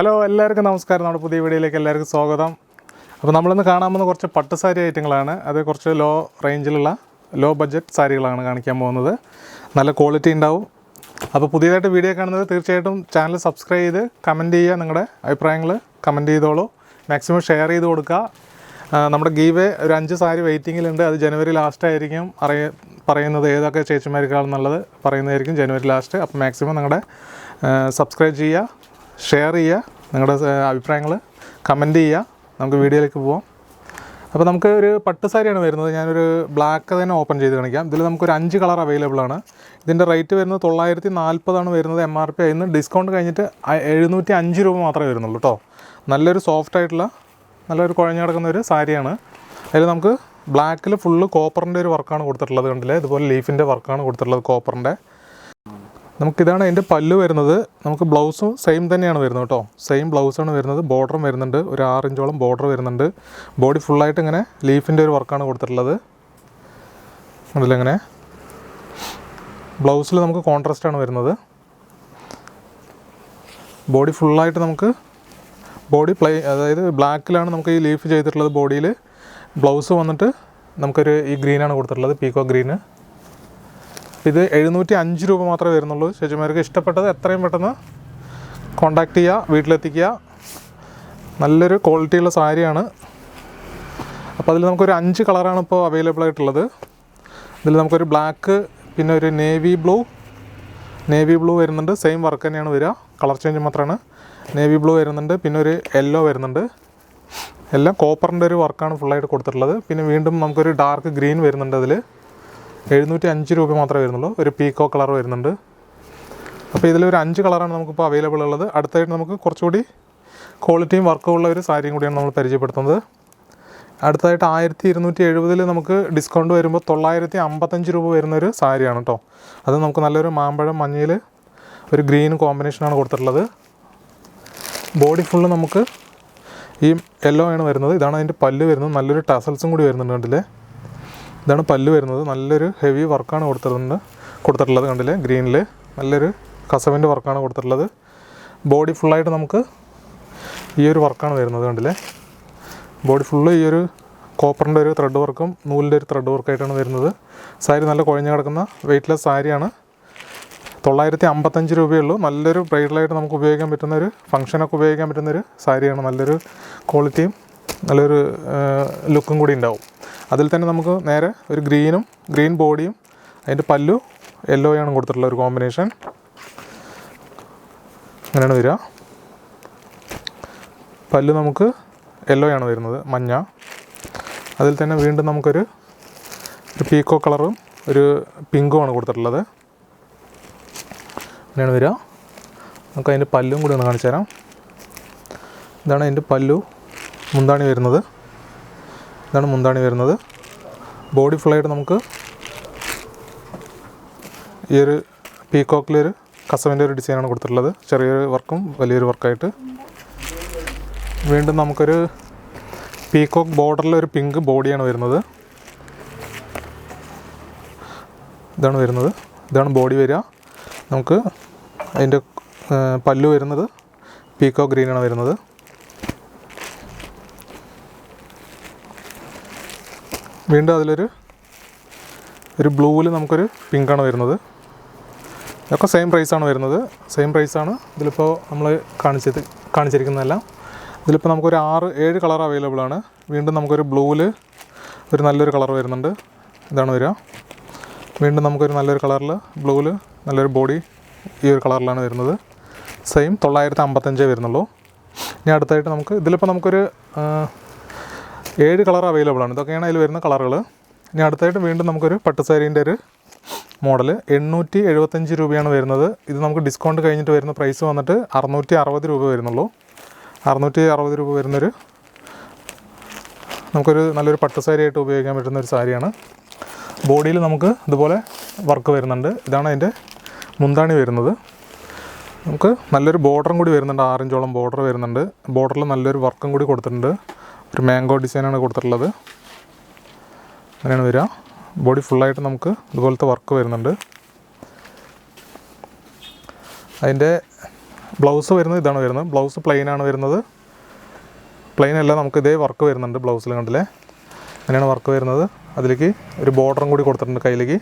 Hello, എല്ലാവർക്കും നമസ്കാരം. നമ്മുടെ പുതിയ വീഡിയോയിലേക്ക് എല്ലാവർക്കും സ്വാഗതം. അപ്പോൾ നമ്മളിന്ന് കാണാൻ പോകുന്ന കുറച്ച് പട്ട് സാരി ഐറ്റങ്ങളാണ്. അത് കുറച്ച് ലോ റേഞ്ചിലുള്ള ലോ ബഡ്ജറ്റ് സാരികളാണ് കാണിക്കാൻ പോകുന്നത്. നല്ല ക്വാളിറ്റി ഉണ്ടാവും. അപ്പോൾ പുതിയതായിട്ട് വീഡിയോ കാണുന്നത് തീർച്ചയായിട്ടും ചാനൽ സബ്സ്ക്രൈബ് ചെയ്ത് കമൻറ്റ് ചെയ്യുക. നിങ്ങളുടെ അഭിപ്രായങ്ങൾ കമൻറ്റ് ചെയ്തോളൂ. മാക്സിമം ഷെയർ ചെയ്ത് കൊടുക്കുക. നമ്മുടെ ഗീവേ ഒരു 5 സാരി വെയിറ്റിങ്ങിലുണ്ട്. അത് ജനുവരി ലാസ്റ്റ് ആയിരിക്കും പറയുന്നത്. ഏതൊക്കെ ചേച്ചിമാർക്കാണെന്നുള്ളത് പറയുന്നതായിരിക്കും ജനുവരി ലാസ്റ്റ്. അപ്പോൾ മാക്സിമം നിങ്ങളുടെ സബ്സ്ക്രൈബ് ചെയ്യുക, ഷെയർ ചെയ്യുക, നിങ്ങളുടെ അഭിപ്രായങ്ങൾ കമൻറ്റ് ചെയ്യുക. നമുക്ക് വീഡിയോയിലേക്ക് പോവാം. അപ്പോൾ നമുക്ക് ഒരു പട്ട് സാരിയാണ് വരുന്നത്. ഞാനൊരു ബ്ലാക്ക് തന്നെ ഓപ്പൺ ചെയ്ത് കാണിക്കാം. ഇതിൽ നമുക്കൊരു 5 കളർ അവൈലബിൾ ആണ്. ഇതിൻ്റെ റേറ്റ് വരുന്നത് 940 വരുന്നത്. MRP ആയിരുന്നു. ഡിസ്കൗണ്ട് കഴിഞ്ഞിട്ട് 705 രൂപ മാത്രമേ വരുന്നുള്ളൂ കേട്ടോ. നല്ലൊരു സോഫ്റ്റ് ആയിട്ടുള്ള നല്ലൊരു കുഴഞ്ഞു കിടക്കുന്ന ഒരു സാരിയാണ്. അതിൽ നമുക്ക് ബ്ലാക്കിൽ ഫുള്ള് കോപ്പറിൻ്റെ ഒരു വർക്കാണ് കൊടുത്തിട്ടുള്ളത്. കണ്ടില്ലേ, ഇതുപോലെ ലീഫിൻ്റെ വർക്കാണ് കൊടുത്തിട്ടുള്ളത് കോപ്പറിൻ്റെ. നമുക്കിതാണ് അതിൻ്റെ പല്ല് വരുന്നത്. നമുക്ക് ബ്ലൗസും സെയിം തന്നെയാണ് വരുന്നത് കേട്ടോ. സെയിം ബ്ലൗസാണ് വരുന്നത്. ബോർഡറും വരുന്നുണ്ട്, ഒരു 6 ഇഞ്ചോളം ബോർഡർ വരുന്നുണ്ട്. ബോഡി ഫുള്ളായിട്ട് ഇങ്ങനെ ലീഫിൻ്റെ ഒരു വർക്കാണ് കൊടുത്തിട്ടുള്ളത്. അതിലിങ്ങനെ ബ്ലൗസിൽ നമുക്ക് കോൺട്രാസ്റ്റാണ് വരുന്നത്. ബോഡി ഫുള്ളായിട്ട് നമുക്ക് ബോഡി അതായത് ബ്ലാക്കിലാണ് നമുക്ക് ഈ ലീഫ് ചെയ്തിട്ടുള്ളത്. ബോഡിയിൽ ബ്ലൗസ് വന്നിട്ട് നമുക്കൊരു ഈ ഗ്രീനാണ് കൊടുത്തിട്ടുള്ളത്, പീക്കോ ഗ്രീന്. ഇത് 705 രൂപ മാത്രമേ വരുന്നുള്ളൂ. ചേച്ചിമാർക്ക് ഇഷ്ടപ്പെട്ടത് എത്രയും പെട്ടെന്ന് കോണ്ടാക്ട് ചെയ്യുക, വീട്ടിലെത്തിക്കുക. നല്ലൊരു ക്വാളിറ്റിയുള്ള സാരിയാണ്. അപ്പോൾ അതിൽ നമുക്കൊരു 5 കളറാണ് ഇപ്പോൾ അവൈലബിൾ ആയിട്ടുള്ളത്. ഇതിൽ നമുക്കൊരു ബ്ലാക്ക്, പിന്നെ ഒരു നേവി ബ്ലൂ വരുന്നുണ്ട്. സെയിം വർക്ക് തന്നെയാണ് വരിക, കളർ ചേഞ്ച് മാത്രമാണ്. നേവി ബ്ലൂ വരുന്നുണ്ട്, പിന്നെ ഒരു യെല്ലോ വരുന്നുണ്ട്. എല്ലാം കോപ്പറിൻ്റെ ഒരു വർക്കാണ് ഫുള്ളായിട്ട് കൊടുത്തിട്ടുള്ളത്. പിന്നെ വീണ്ടും നമുക്കൊരു ഡാർക്ക് ഗ്രീൻ വരുന്നുണ്ട്. അതിൽ 705 രൂപ മാത്രമേ വരുന്നുള്ളൂ. ഒരു പീക്കോ കളർ വരുന്നുണ്ട്. അപ്പോൾ ഇതിലൊരു 5 കളറാണ് നമുക്കിപ്പോൾ അവൈലബിൾ ഉള്ളത്. അടുത്തായിട്ട് നമുക്ക് കുറച്ചുകൂടി ക്വാളിറ്റിയും വർക്കും ഉള്ള ഒരു സാരിയും കൂടിയാണ് നമ്മൾ പരിചയപ്പെടുത്തുന്നത്. അടുത്തായിട്ട് 1270 നമുക്ക് ഡിസ്കൗണ്ട് വരുമ്പോൾ 955 രൂപ വരുന്നൊരു സാരിയാണ് കേട്ടോ. അത് നമുക്ക് നല്ലൊരു മാമ്പഴം മഞ്ഞയിൽ ഒരു ഗ്രീൻ കോമ്പിനേഷനാണ് കൊടുത്തിട്ടുള്ളത്. ബോഡി ഫുള്ള് നമുക്ക് ഈ യെല്ലോ ആണ് വരുന്നത്. ഇതാണ് അതിൻ്റെ പല്ല് വരുന്നത്. നല്ലൊരു ടസൽസും കൂടി വരുന്നുണ്ട്. കണ്ടില്ലേ, ഇതാണ് പല്ല് വരുന്നത്. നല്ലൊരു ഹെവി വർക്കാണ് കൊടുത്തിട്ടുള്ളത്. കണ്ടില്ലേ, ഗ്രീനിൽ നല്ലൊരു കസവിൻ്റെ വർക്കാണ് കൊടുത്തിട്ടുള്ളത്. ബോഡി ഫുള്ളായിട്ട് നമുക്ക് ഈ ഒരു വർക്കാണ് വരുന്നത്. കണ്ടില്ലേ, ബോഡി ഫുള്ള് ഈ ഒരു കോപ്പറിൻ്റെ ഒരു ത്രെഡ് വർക്കും നൂലിൻ്റെ ഒരു ത്രെഡ് വർക്കായിട്ടാണ് വരുന്നത്. സാരി നല്ല കുഴഞ്ഞു കിടക്കുന്ന വെയ്റ്റ്ലെസ് സാരിയാണ്. 955 രൂപയുള്ളൂ. നല്ലൊരു ബ്രൈഡലായിട്ട് നമുക്ക് ഉപയോഗിക്കാൻ പറ്റുന്ന ഒരു ഫംഗ്ഷനൊക്കെ ഉപയോഗിക്കാൻ പറ്റുന്നൊരു സാരിയാണ്. നല്ലൊരു ക്വാളിറ്റിയും നല്ലൊരു ലുക്കും കൂടി ഉണ്ടാവും. അതിൽ തന്നെ നമുക്ക് നേരെ ഒരു ഗ്രീൻ ബോഡിയും അതിൻ്റെ പല്ലു യെല്ലോയാണ് കൊടുത്തിട്ടുള്ള ഒരു കോമ്പിനേഷൻ. അങ്ങനെയാണ് വരിക. പല്ലു നമുക്ക് യെല്ലോയാണ് വരുന്നത്, മഞ്ഞ. അതിൽ തന്നെ വീണ്ടും നമുക്കൊരു പീക്കോ കളറും ഒരു പിങ്കുമാണ് കൊടുത്തിട്ടുള്ളത്. അങ്ങനെയാണ് വരിക. നമുക്ക് അതിൻ്റെ പല്ലും കൂടി ഒന്ന് കാണിച്ചു തരാം. ഇതാണ് അതിൻ്റെ പല്ലു. മുന്താണി വരുന്നത്. ഇതാണ് മുന്താണി വരുന്നത്. ബോഡി ഫുള്ളായിട്ട് നമുക്ക് ഈ ഒരു പീക്കോക്കിലൊരു കസവിൻ്റെ ഒരു ഡിസൈനാണ് കൊടുത്തിട്ടുള്ളത്. ചെറിയൊരു വർക്കും വലിയൊരു വർക്കായിട്ട്. വീണ്ടും നമുക്കൊരു പീക്കോക്ക് ബോർഡറിലൊരു പിങ്ക് ബോഡിയാണ് വരുന്നത്. ഇതാണ് വരുന്നത്. ഇതാണ് ബോഡി വരിക. നമുക്ക് അതിൻ്റെ പല്ലു വരുന്നത് പീക്കോ ഗ്രീനാണ് വരുന്നത്. വീണ്ടും അതിലൊരു ബ്ലൂവിൽ നമുക്കൊരു പിങ്കാണ് വരുന്നത്. ഇതൊക്കെ സെയിം പ്രൈസാണ് വരുന്നത്. സെയിം പ്രൈസാണ് ഇതിലിപ്പോൾ നമ്മൾ കാണിച്ചിരിക്കുന്നതെല്ലാം. ഇതിലിപ്പോൾ നമുക്കൊരു 6-7 കളർ അവൈലബിൾ ആണ്. വീണ്ടും നമുക്കൊരു ബ്ലൂവിൽ ഒരു നല്ലൊരു കളർ വരുന്നുണ്ട്. ഇതാണ് വരിക. വീണ്ടും നമുക്കൊരു നല്ലൊരു കളറിൽ ബ്ലൂവിൽ നല്ലൊരു ബോഡി ഈ ഒരു കളറിലാണ് വരുന്നത്. സെയിം 955 വരുന്നുള്ളൂ. ഇനി അടുത്തായിട്ട് ഇതിലിപ്പോൾ നമുക്കൊരു 7 കളർ അവൈലബിൾ ആണ്. ഇതൊക്കെയാണ് അതിൽ വരുന്ന കളറുകൾ. ഇനി അടുത്തായിട്ട് വീണ്ടും നമുക്കൊരു പട്ടുസാരീൻ്റെ ഒരു മോഡൽ 875 രൂപയാണ് വരുന്നത്. ഇത് നമുക്ക് ഡിസ്കൗണ്ട് കഴിഞ്ഞിട്ട് വരുന്ന പ്രൈസ് വന്നിട്ട് 660 രൂപ വരുന്നുള്ളൂ. 660 രൂപ വരുന്നൊരു നമുക്കൊരു നല്ലൊരു പട്ടുസാരി ആയിട്ട് ഉപയോഗിക്കാൻ പറ്റുന്ന ഒരു സാരിയാണ്. ബോഡിയിൽ നമുക്ക് ഇതുപോലെ വർക്ക് വരുന്നുണ്ട്. ഇതാണ് അതിൻ്റെ മുന്താണി വരുന്നത്. നമുക്ക് നല്ലൊരു ബോർഡറും കൂടി വരുന്നുണ്ട്. 6 ഇഞ്ചോളം ബോർഡർ വരുന്നുണ്ട്. ബോർഡറിൽ നല്ലൊരു വർക്കും കൂടി കൊടുത്തിട്ടുണ്ട്. ഒരു മാംഗോ ഡിസൈനാണ് കൊടുത്തിട്ടുള്ളത്. അങ്ങനെയാണ് വരിക. ബോഡി ഫുള്ളായിട്ട് നമുക്ക് ഇതുപോലത്തെ വർക്ക് വരുന്നുണ്ട്. അതിൻ്റെ ബ്ലൗസ് വരുന്നത് ഇതാണ് വരുന്നത്. ബ്ലൗസ് പ്ലെയിനാണ് വരുന്നത്. പ്ലെയിൻ അല്ല, നമുക്ക് ഇതേ വർക്ക് വരുന്നുണ്ട് ബ്ലൗസിൽ, കണ്ടില്ലേ? അങ്ങനെയാണ് വർക്ക് വരുന്നത്. അതിലേക്ക് ഒരു ബോർഡറും കൂടി കൊടുത്തിട്ടുണ്ട് കയ്യിലേക്ക്.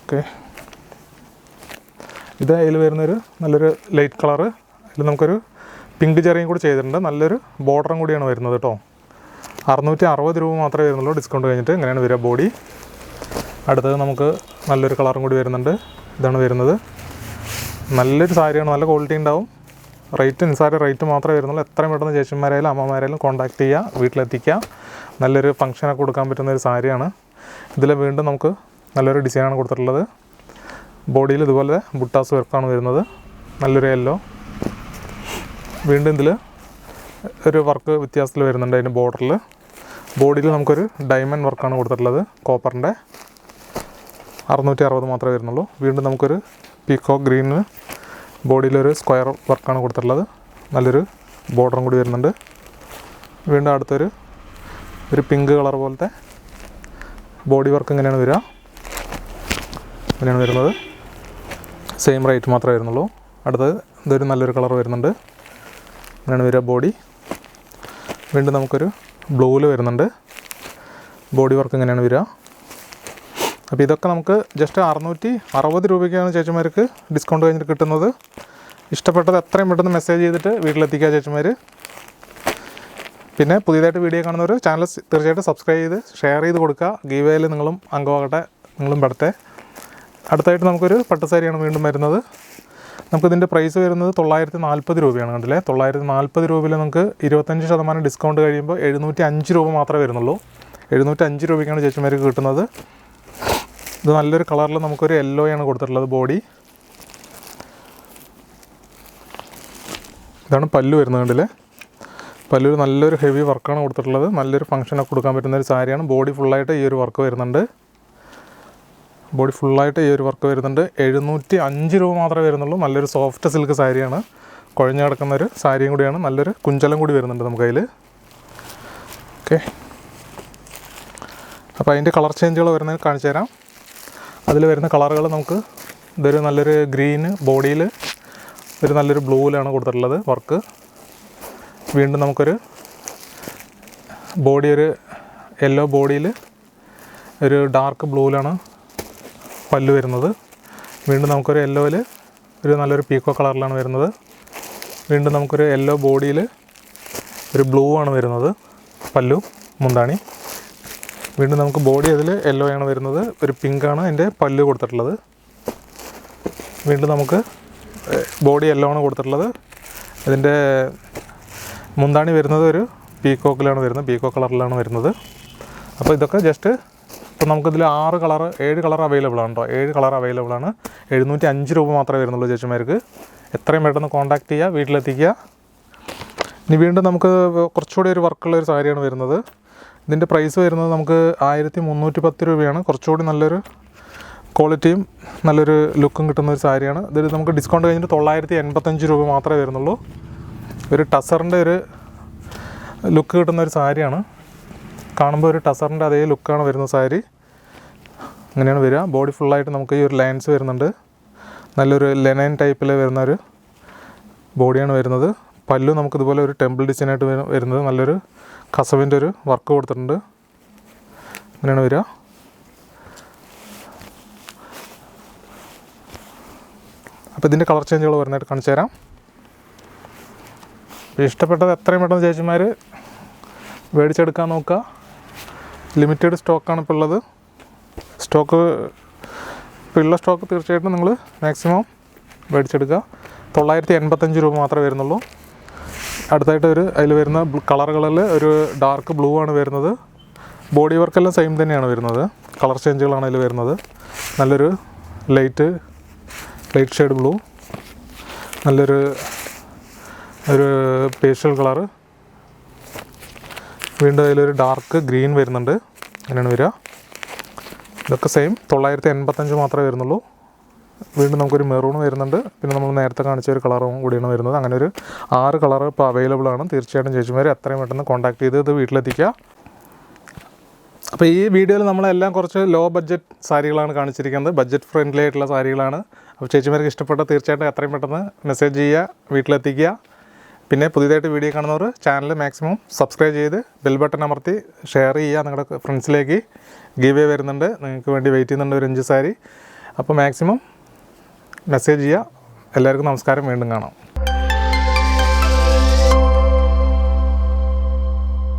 ഓക്കെ, ഇത് അതിൽ വരുന്നൊരു നല്ലൊരു ലൈറ്റ് കളറ്. അതിൽ നമുക്കൊരു പിങ്ക് ചെറിയും കൂടി ചെയ്തിട്ടുണ്ട്. നല്ലൊരു ബോർഡറും കൂടിയാണ് വരുന്നത് കേട്ടോ. 660 രൂപ മാത്രമേ വരുന്നുള്ളൂ ഡിസ്കൗണ്ട് കഴിഞ്ഞിട്ട്. ഇങ്ങനെയാണ് വരിക ബോഡി. അടുത്തത് നമുക്ക് നല്ലൊരു കളറും കൂടി വരുന്നുണ്ട്. ഇതാണ് വരുന്നത്. നല്ലൊരു സാരിയാണ്, നല്ല ക്വാളിറ്റി ഉണ്ടാവും. റേറ്റ് നിസ്സാര റേറ്റ് മാത്രമേ വരുന്നുള്ളൂ. എത്രയും പെട്ടെന്ന് ചേച്ചിമാരായാലും അമ്മമാരായാലും കോൺടാക്ട് ചെയ്യുക, വീട്ടിലെത്തിക്കുക. നല്ലൊരു ഫംഗ്ഷനൊക്കെ കൊടുക്കാൻ പറ്റുന്ന ഒരു സാരിയാണ്. ഇതിൽ വീണ്ടും നമുക്ക് നല്ലൊരു ഡിസൈനാണ് കൊടുത്തിട്ടുള്ളത്. ബോഡിയിൽ ഇതുപോലെ ബുട്ടാസ് വർക്കാണ് വരുന്നത്. നല്ലൊരു യെല്ലോ. വീണ്ടും ഇതിൽ ഒരു വർക്ക് വ്യത്യാസത്തിൽ വരുന്നുണ്ട്. അതിൻ്റെ ബോർഡറിൽ ബോഡിയിൽ നമുക്കൊരു ഡയമണ്ട് വർക്കാണ് കൊടുത്തിട്ടുള്ളത്. കോപ്പറിൻ്റെ 660 മാത്രമേ വരുന്നുള്ളൂ. വീണ്ടും നമുക്കൊരു പീക്കോക്ക് ഗ്രീനിന് ബോഡിയിലൊരു സ്ക്വയർ വർക്കാണ് കൊടുത്തിട്ടുള്ളത്. നല്ലൊരു ബോർഡറും കൂടി വരുന്നുണ്ട്. വീണ്ടും അടുത്തൊരു പിങ്ക് കളർ പോലത്തെ ബോഡി വർക്ക് ഇങ്ങനെയാണ് വരിക. ഇങ്ങനെയാണ് വരുന്നത്. സെയിം റേറ്റ് മാത്രമേ വരുന്നുള്ളൂ. അടുത്തത് ഇതൊരു നല്ലൊരു കളർ വരുന്നുണ്ട്. ഇങ്ങനെയാണ് വരിക ബോഡി. വീണ്ടും നമുക്കൊരു ബ്ലൂവിൽ വരുന്നുണ്ട്. ബോഡി വർക്ക് ഇങ്ങനെയാണ് വരിക. അപ്പോൾ ഇതൊക്കെ നമുക്ക് ജസ്റ്റ് 660 രൂപയ്ക്കാണ് ചേച്ചിമാർക്ക് ഡിസ്കൗണ്ട് കഴിഞ്ഞിട്ട് കിട്ടുന്നത്. ഇഷ്ടപ്പെട്ടത് എത്രയും പെട്ടെന്ന് മെസ്സേജ് ചെയ്തിട്ട് വീട്ടിലെത്തിക്കുക ചേച്ചിമാർ. പിന്നെ പുതിയതായിട്ട് വീഡിയോ കാണുന്നവർ ചാനൽ തീർച്ചയായിട്ടും സബ്സ്ക്രൈബ് ചെയ്ത് ഷെയർ ചെയ്ത് കൊടുക്കുക. ഗീവേയിൽ നിങ്ങളും അംഗമാകട്ടെ, നിങ്ങളും പെടട്ടെ. അടുത്തായിട്ട് നമുക്കൊരു പട്ടുസാരിയാണ് വീണ്ടും വരുന്നത്. നമുക്കിതിൻ്റെ പ്രൈസ് വരുന്നത് 940 രൂപയാണ്. കണ്ടില്ലേ? 940 രൂപയിൽ നമുക്ക് 25% ഡിസ്കൗണ്ട് കഴിയുമ്പോൾ 705 രൂപ മാത്രമേ വരുന്നുള്ളൂ. 705 രൂപയ്ക്കാണ് ചേച്ചിമാർക്ക് കിട്ടുന്നത്. ഇത് നല്ലൊരു കളറിൽ നമുക്കൊരു യെല്ലോയാണ് കൊടുത്തിട്ടുള്ളത് ബോഡി. ഇതാണ് പല്ലു വരുന്നത്. കണ്ടില്ലേ? പല്ലു നല്ലൊരു ഹെവി വർക്കാണ് കൊടുത്തിട്ടുള്ളത്. നല്ലൊരു ഫംഗ്ഷനൊക്കെ കൊടുക്കാൻ പറ്റുന്ന ഒരു സാരിയാണ്. ബോഡി ഫുള്ളായിട്ട് ഈ ഒരു വർക്ക് വരുന്നുണ്ട്. 705 രൂപ മാത്രമേ വരുന്നുള്ളൂ. നല്ലൊരു സോഫ്റ്റ് സിൽക്ക് സാരിയാണ്. കുഴഞ്ഞു കിടക്കുന്നൊരു സാരിയും കൂടിയാണ്. നല്ലൊരു കുഞ്ചലം കൂടി വരുന്നുണ്ട് നമുക്കതിൽ. ഓക്കെ, അപ്പോൾ അതിൻ്റെ കളർ ചേഞ്ചുകൾ വരുന്നത് കാണിച്ചു തരാം. അതിൽ വരുന്ന കളറുകൾ നമുക്ക് ഇതൊരു നല്ലൊരു ഗ്രീന് ബോഡിയിൽ, ഒരു നല്ലൊരു ബ്ലൂവിലാണ് കൊടുത്തിട്ടുള്ളത് വർക്ക്. വീണ്ടും നമുക്കൊരു ഒരു യെല്ലോ ബോഡിയിൽ ഒരു ഡാർക്ക് ബ്ലൂവിലാണ് പല്ലു വരുന്നത്. വീണ്ടും നമുക്കൊരു യെല്ലോയിൽ ഒരു നല്ലൊരു പീക്കോ കളറിലാണ് വരുന്നത്. വീണ്ടും നമുക്കൊരു യെല്ലോ ബോഡിയിൽ ഒരു ബ്ലൂ ആണ് വരുന്നത് പല്ലു, മുന്താണി. വീണ്ടും നമുക്ക് ബോഡി അതിൽ യെല്ലോ ആണ് വരുന്നത്. ഒരു പിങ്കാണ് അതിൻ്റെ പല്ലു കൊടുത്തിട്ടുള്ളത്. വീണ്ടും നമുക്ക് ബോഡി യെല്ലോ ആണ് കൊടുത്തിട്ടുള്ളത്. ഇതിൻ്റെ മുന്താണി വരുന്നത് ഒരു പീക്കോക്കിലാണ് വരുന്നത്, പീക്കോ കളറിലാണ് വരുന്നത്. അപ്പോൾ ഇതൊക്കെ ജസ്റ്റ് ഇപ്പോൾ നമുക്കിതിൽ 7 കളർ അവൈലബിൾ ആണ് കേട്ടോ. 7 കളർ അവൈലബിൾ ആണ്. 705 രൂപ മാത്രമേ വരുന്നുള്ളൂ ചേച്ചിമാർക്ക്. എത്രയും പെട്ടെന്ന് കോൺടാക്ട് ചെയ്യുക, വീട്ടിലെത്തിക്കുക. ഇനി വീണ്ടും നമുക്ക് കുറച്ചുകൂടി ഒരു വർക്കുള്ള ഒരു സാരിയാണ് വരുന്നത്. ഇതിൻ്റെ പ്രൈസ് വരുന്നത് നമുക്ക് 1310 രൂപയാണ്. കുറച്ചുകൂടി നല്ലൊരു ക്വാളിറ്റിയും നല്ലൊരു ലുക്കും കിട്ടുന്ന ഒരു സാരിയാണ്. ഇതിൽ നമുക്ക് ഡിസ്കൗണ്ട് കഴിഞ്ഞിട്ട് 985 രൂപ മാത്രമേ വരുന്നുള്ളൂ. ഒരു ടസറിൻ്റെ ഒരു ലുക്ക് കിട്ടുന്ന ഒരു സാരിയാണ്. കാണുമ്പോൾ ഒരു ടസറിൻ്റെ അതേ ലുക്കാണ് വരുന്ന സാരി. അങ്ങനെയാണ് വരിക. ബോഡി ഫുള്ളായിട്ട് നമുക്ക് ഈ ഒരു ലൈൻസ് വരുന്നുണ്ട്. നല്ലൊരു ലെനൈൻ ടൈപ്പിൽ വരുന്നൊരു ബോഡിയാണ് വരുന്നത്. പല്ലു നമുക്കിതുപോലെ ഒരു ടെമ്പിൾ ഡിസൈനായിട്ട് വരുന്നത്. നല്ലൊരു കസവിൻ്റെ ഒരു വർക്ക് കൊടുത്തിട്ടുണ്ട്. അങ്ങനെയാണ് വരിക. അപ്പോൾ ഇതിൻ്റെ കളർ ചേഞ്ചുകൾ വരുന്നതായിട്ട് കാണിച്ചു തരാം. ഇഷ്ടപ്പെട്ടത് എത്രയും പെട്ടെന്ന് ചേച്ചിമാർ മേടിച്ചെടുക്കാൻ നോക്കുക. ലിമിറ്റഡ് സ്റ്റോക്കാണ് ഇപ്പോൾ ഉള്ളത്. ഇപ്പോൾ ഉള്ള സ്റ്റോക്ക് തീർച്ചയായിട്ടും നിങ്ങൾ മാക്സിമം മേടിച്ചെടുക്കുക. 985 രൂപ മാത്രമേ വരുന്നുള്ളൂ. അടുത്തായിട്ട് അതിൽ വരുന്ന കളറുകളിൽ ഒരു ഡാർക്ക് ബ്ലൂ ആണ് വരുന്നത്. ബോഡി വർക്കെല്ലാം സെയിം തന്നെയാണ് വരുന്നത്. കളർ ചേഞ്ചുകളാണ് അതിൽ വരുന്നത്. നല്ലൊരു ലൈറ്റ് ഷെയ്ഡ് ബ്ലൂ, നല്ലൊരു പേസ്റ്റൽ കളറ്. വീണ്ടും അതിലൊരു ഡാർക്ക് ഗ്രീൻ വരുന്നുണ്ട്. അങ്ങനെയാണ് വരിക. ഇതൊക്കെ സെയിം 985 മാത്രമേ വരുന്നുള്ളൂ. വീണ്ടും നമുക്കൊരു മെറൂൺ വരുന്നുണ്ട്. പിന്നെ നമ്മൾ നേരത്തെ കാണിച്ച ഒരു കളറും കൂടിയാണ് വരുന്നത്. അങ്ങനെ ഒരു 6 കളർ ഇപ്പോൾ അവൈലബിൾ ആണ്. തീർച്ചയായിട്ടും ചേച്ചിമാർ എത്രയും പെട്ടെന്ന് കോൺടാക്ട് ചെയ്ത് ഇത് വീട്ടിലെത്തിക്കുക. അപ്പോൾ ഈ വീഡിയോയിൽ നമ്മളെല്ലാം കുറച്ച് ലോ ബഡ്ജറ്റ് സാരികളാണ് കാണിച്ചിരിക്കുന്നത്, ബഡ്ജറ്റ് ഫ്രണ്ട്ലി ആയിട്ടുള്ള സാരികളാണ്. അപ്പോൾ ചേച്ചിമാർക്ക് ഇഷ്ടപ്പെട്ട തീർച്ചയായിട്ടും എത്രയും പെട്ടെന്ന് മെസ്സേജ് ചെയ്യുക, വീട്ടിലെത്തിക്കുക. പിന്നെ പുതിയതായിട്ട് വീഡിയോ കാണുന്നവർ ചാനൽ മാക്സിമം സബ്സ്ക്രൈബ് ചെയ്ത് ബെൽ ബട്ടൺ അമർത്തി ഷെയർ ചെയ്യുക. നിങ്ങളുടെ ഫ്രണ്ട്സിലേക്ക് ഗീവ് വരുന്നുണ്ട്, നിങ്ങൾക്ക് വേണ്ടി വെയിറ്റ് ചെയ്യുന്നുണ്ട് ഒരു 5 സാരി. അപ്പോൾ മാക്സിമം മെസ്സേജ് ചെയ്യുക. എല്ലാവർക്കും നമസ്കാരം, വീണ്ടും കാണാം.